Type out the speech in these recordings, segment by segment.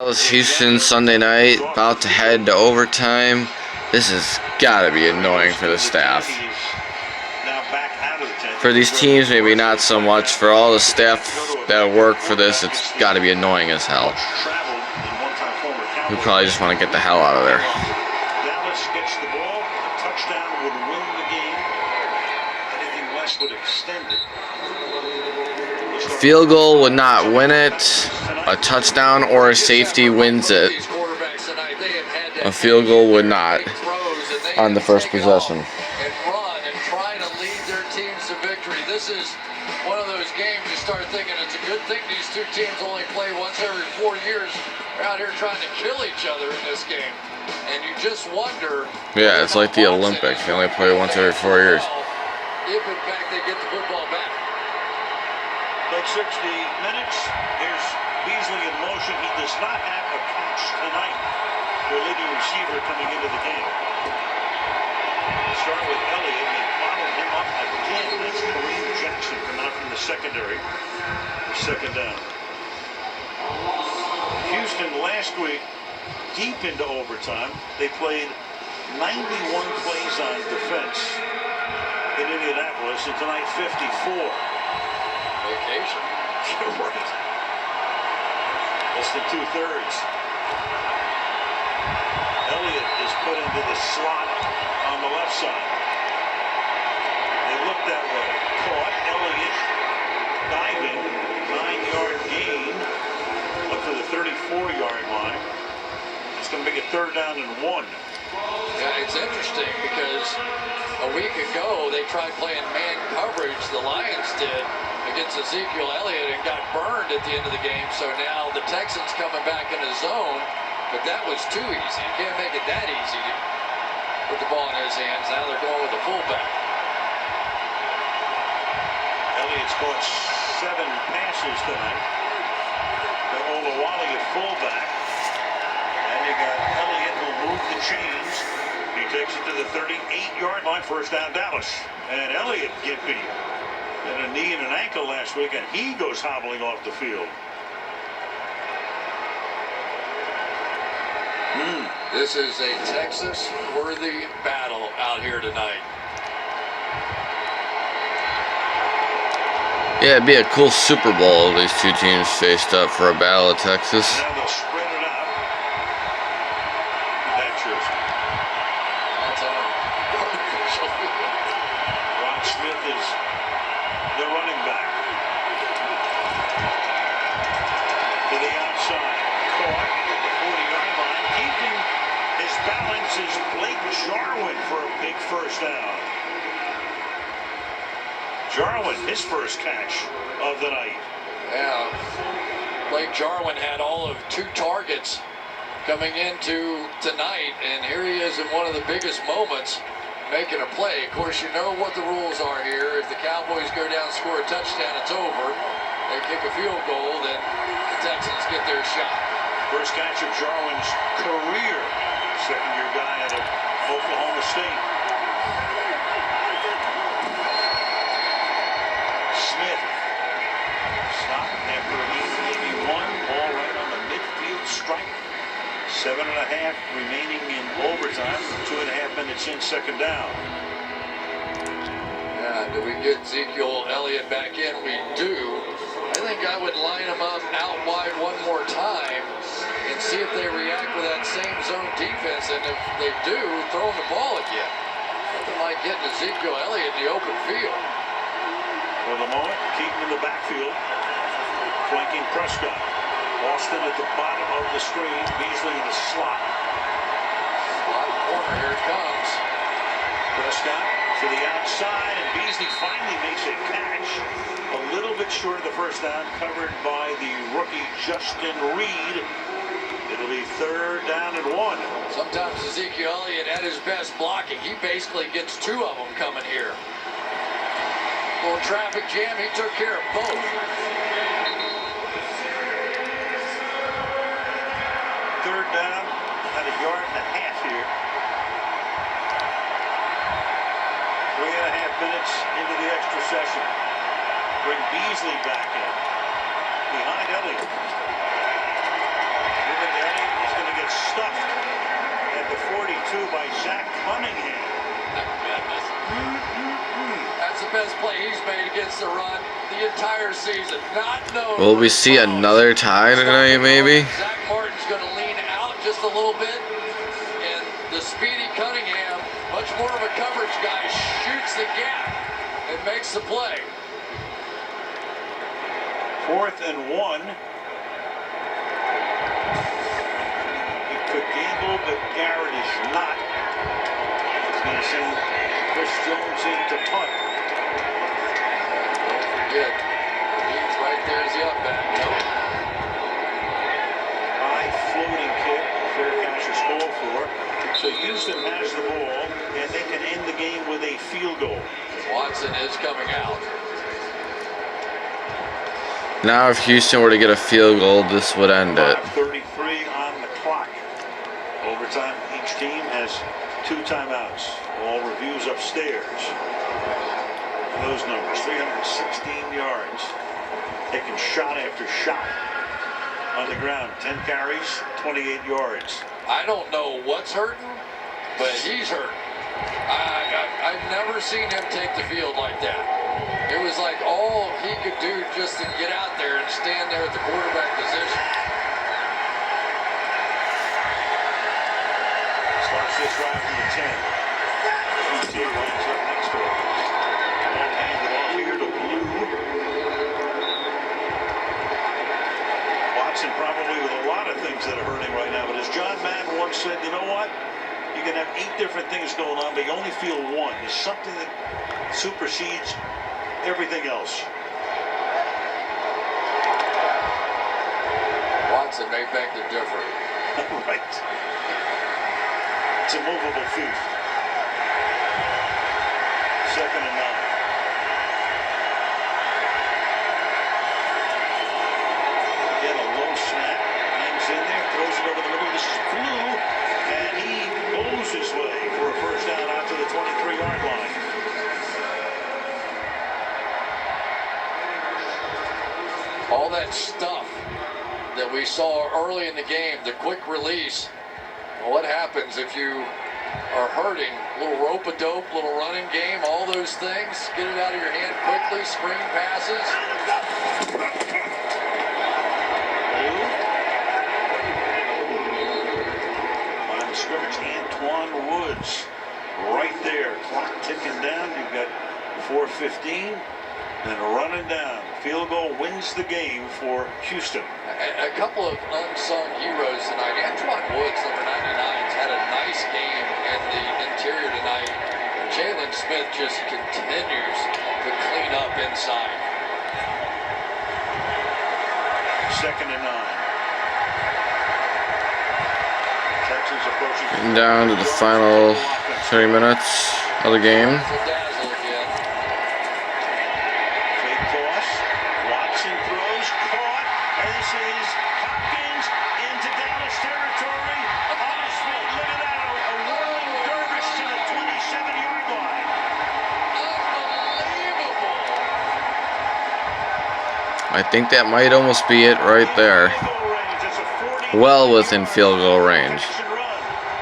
Houston Sunday night, about to head to overtime. This has got to be annoying for the staff. For these teams, maybe not so much. For all the staff that work for this, it's got to be annoying as hell. We probably just want to get the hell out of there. Dallas gets the ball. A touchdown would win the game. Anything less would extend it. A field goal would not win it. A touchdown or a safety wins it. A field goal would not on the first possession. And run and try to lead their teams to victory. This is one of those games you start thinking it's a good thing these two teams only play once every 4 years. They're out here trying to kill each other in this game. And you just wonder. Yeah, it's like the Olympics. They only play once every 4 years. If in fact they get the football back. Like 60 minutes. Here's Beasley in motion. He does not have a catch tonight. Their leading receiver coming into the game. Start with Elliott. They bottled him up again. That's Kareem Jackson coming out from the secondary. Second down. Houston last week, deep into overtime, they played 91 plays on defense in Indianapolis, and tonight 54. Vacation. You're right. Less than 2/3. Elliott is put into the slot on the left side. They look that way. Caught. Elliott diving. 9-yard gain up to the 34-yard line. It's going to make it 3rd down and 1. Yeah, it's interesting because a week ago they tried playing man coverage, the Lions did, against Ezekiel Elliott and got burned at the end of the game. So now the Texans coming back in the zone, but that was too easy. You can't make it that easy to put the ball in his hands. Now they're going with the fullback. Elliott's caught 7 passes tonight. Got Olawale at fullback. And you got Elliott who moved the chains. He takes it to the 38-yard line. 1st down Dallas. And Elliott get beat. And a knee and an ankle last week, and he goes hobbling off the field. This is a Texas-worthy battle out here tonight. Yeah, it'd be a cool Super Bowl if these two teams faced up for a battle of Texas. Now they'll spread it out. That jersey. That's artificial. Ron Smith is the running back. To the outside. Caught at the 40-yard line. Keeping his balance is Blake Jarwin for a big 1st down. Jarwin, his first catch of the night. Yeah. Blake Jarwin had all of 2 targets coming into tonight, and here he is in one of the biggest moments making a play. Of course, you know what the rules are here. If the Cowboys go down and score a touchdown, it's over. They kick a field goal, then the Texans get their shot. First catch of Jarwin's career. Second-year guy out of Oklahoma State. Smith. Stop after a maybe 1. Ball right on the midfield stripe. 7.5 remaining in overtime. 2.5 minutes in, 2nd down. Yeah, do we get Ezekiel Elliott back in? We do. I think I would line him up out wide one more time and see if they react with that same zone defense. And if they do, throw him the ball again. Nothing like getting Ezekiel Elliott in the open field. For the moment, Keaton in the backfield. Flanking Prescott. Austin at the bottom of the screen. Beasley in the slot. Slot corner, here it comes. Prescott to the outside, and Beasley finally makes a catch. A little bit short of the 1st down, covered by the rookie Justin Reed. It'll be 3rd down and 1. Sometimes Ezekiel Elliott at his best blocking. He basically gets 2 of them coming here. Little traffic jam, he took care of both. 3rd down, at 1.5 yards here. 3.5 minutes into the extra session. Bring Beasley back in. Behind Elliott. Moving best play he's made against the run the entire season. Not known. Will we see another tie tonight, maybe? Zach Martin's going to lean out just a little bit, and the speedy Cunningham, much more of a coverage guy, shoots the gap and makes the play. 4th and 1. It could gamble, but Garrett is not. He's going to send Chris Jones in to punt. Don't forget, he's right there as the up back. High floating kick, fair catch is called for. So Houston has the ball, and they can end the game with a field goal. Watson is coming out. Now if Houston were to get a field goal, this would end it. 5:33 on the clock. Overtime, each team has 2 timeouts. All reviews upstairs. Those numbers, 316 yards. Taking shot after shot on the ground. 10 carries, 28 yards. I don't know what's hurting, but he's hurt. I've never seen him take the field like that. It was like all he could do just to get out there and stand there at the quarterback position. Starts this drive from the 10. QT lines up next to him. Ball handed off here to Blue. Watson probably with a lot of things that are hurting right now, but as John Madden once said, you know what? You can have 8 different things going on, but you only feel one. There's something that supersedes everything else. Watson may beg to differ. Right. It's a movable feast. 2nd and 9. Again, a low snap. Hangs in there, throws it over the middle. This is Blue, and he goes his way for a first down out to the 23-yard line. All that stuff that we saw early in the game, the quick release. What happens if you are hurting? A little rope-a-dope, little running game, all those things. Get it out of your hand quickly, screen passes. Line of scrimmage, Antoine Woods right there. Clock ticking down. You've got 4:15. And running down. Field goal wins the game for Houston. A couple of unsung heroes tonight. Antoine Woods, number 99, had a nice game in the interior tonight. Jalen Smith just continues to clean up inside. 2nd and 9. Texans approaching. Getting down to the final 30 minutes of the game. I think that might almost be it right there. Well within field goal range.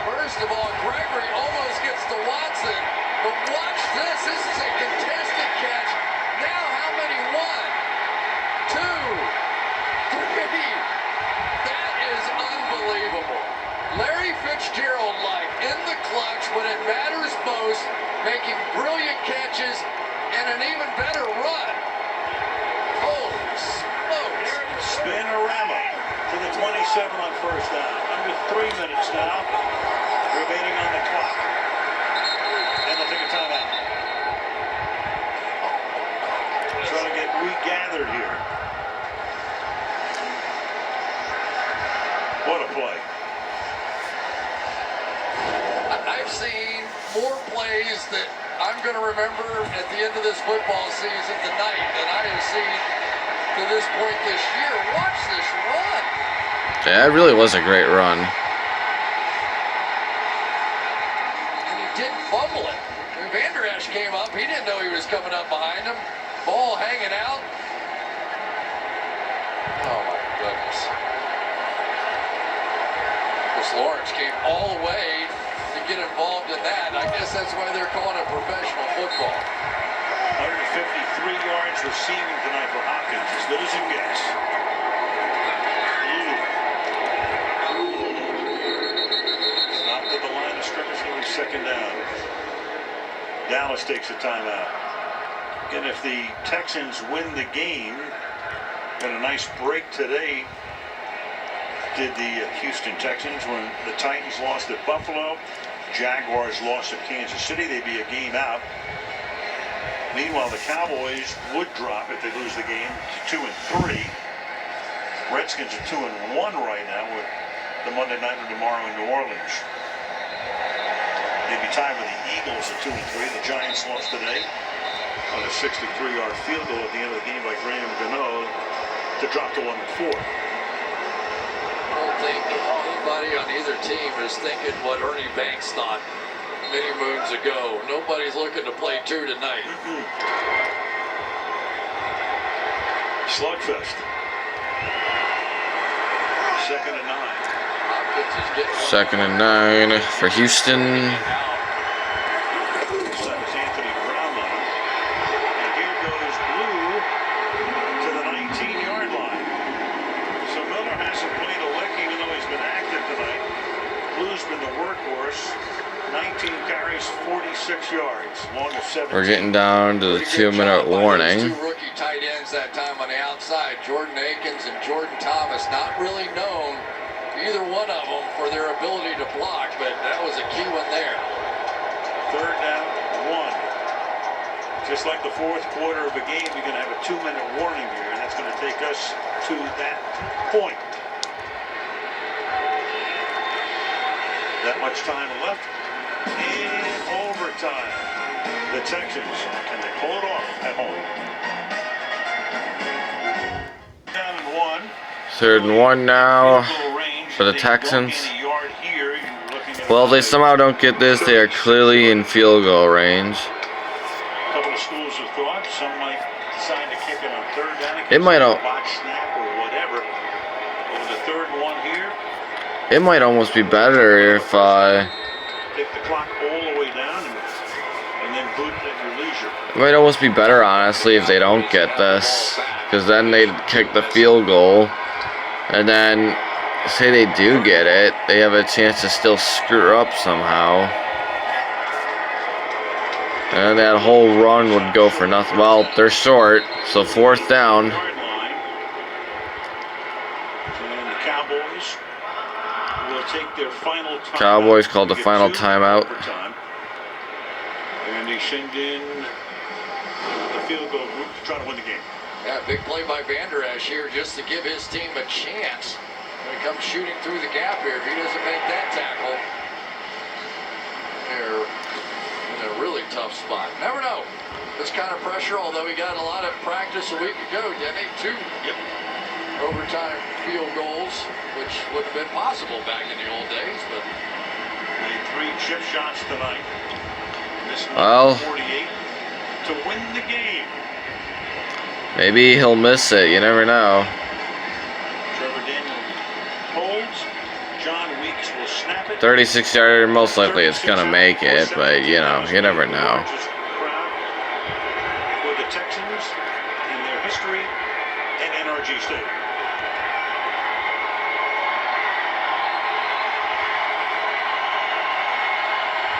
First of all, Gregory almost gets to Watson, but watch this. This is a contested catch. Now how many? 1, 2, 3. That is unbelievable. Larry Fitzgerald, like in the clutch when it matters most, making brilliant catches and an even better run. Holy smokes. Spinorama to the 27 on first down. Under 3 minutes now remaining on the clock. And they'll take a timeout. Trying to get regathered here. What a play. I've seen more plays that I'm going to remember at the end of this football season tonight than I have seen to this point this year. Watch this run. Yeah, it really was a great run. And he didn't fumble it. When Vander Esch came up, he didn't know he was coming up behind him. Ball hanging out. Oh my goodness. Chris Lawrence came all the way to get involved in that. I guess that's why they're calling it professional football. 153 yards receiving tonight for Hopkins, as good as it gets. Stopped at the line of scrimmage, going second down. Dallas takes a timeout. And if the Texans win the game, got a nice break today, did the Houston Texans, when the Titans lost at Buffalo, Jaguars lost at Kansas City. They'd be a game out. Meanwhile, the Cowboys would drop if they lose the game to 2-3. Redskins are 2-1 right now with the Monday Nighter tomorrow in New Orleans. They'd be tied with the Eagles at 2-3. The Giants lost today on a 63-yard field goal at the end of the game by Graham Gano to drop to 1-4. I don't think anybody on either team is thinking what Ernie Banks thought many moons ago. Nobody's looking to play two tonight. Slugfest. Second and 9. Hopkins is getting Second and 9 for Houston. We're getting down to the 2-minute warning. Two rookie tight ends that time on the outside, Jordan Akins and Jordan Thomas, not really known, either one of them, for their ability to block, but that was a key one there. Third down, 1. Just like the fourth quarter of a game, you're going to have a 2-minute warning here, and that's going to take us to that point. That much time left in overtime. The Texans, can they pull it off at home? Down and 1. 3rd and 1 now for the Texans. Well, if they somehow don't get this, they are clearly in field goal range. A couple of schools of thought. Some might decide to kick it on 3rd down. It might box snap or whatever. Over the 3rd and 1 here. It might almost be better if take the clock all the way down and then boot at your leisure. it might almost be better, honestly, if they don't get this, because then they'd kick the field goal, and then say they do get it, they have a chance to still screw up somehow, and that whole run would go for nothing. Well, they're short, so 4th down. And the Cowboys will take their final timeout. Cowboys called the final timeout. And they send in the field goal group to try to win the game. Yeah, big play by Vander Esch here just to give his team a chance. When he comes shooting through the gap here, if he doesn't make that tackle, they're in a really tough spot. Never know. This kind of pressure, although he got a lot of practice a week ago, didn't he? 2 overtime field goals, which would have been possible back in the old days, but made 3 chip shots tonight. This Well, 48 to win the game. Maybe he'll miss it. You never know. Trevor Daniel holds. John Weeks will snap it. 36-yarder, most likely it's gonna make it, but you know, you never know. For the Texans in their history at NRG Stadium.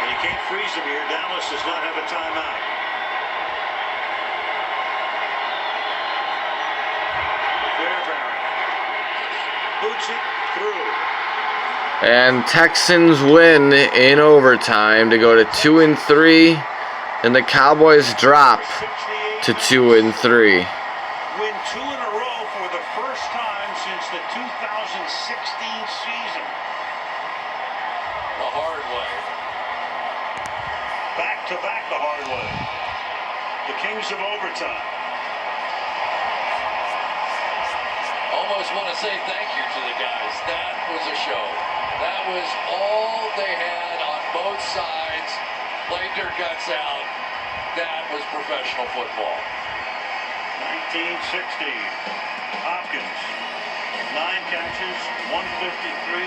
And you can't freeze them here. Dallas does not have a timeout. Boots it through. And Texans win in overtime to go to 2-3, and the Cowboys drop to 2-3. Win 2 in a row for the first time since the 2016 season. the hard way. Back to back the hard way. The Kings of overtime. Almost want to say thank you to the guys. That was a show. That was all they had on both sides. Played their guts out. That was professional football. 1960. Hopkins, 9 catches, 153.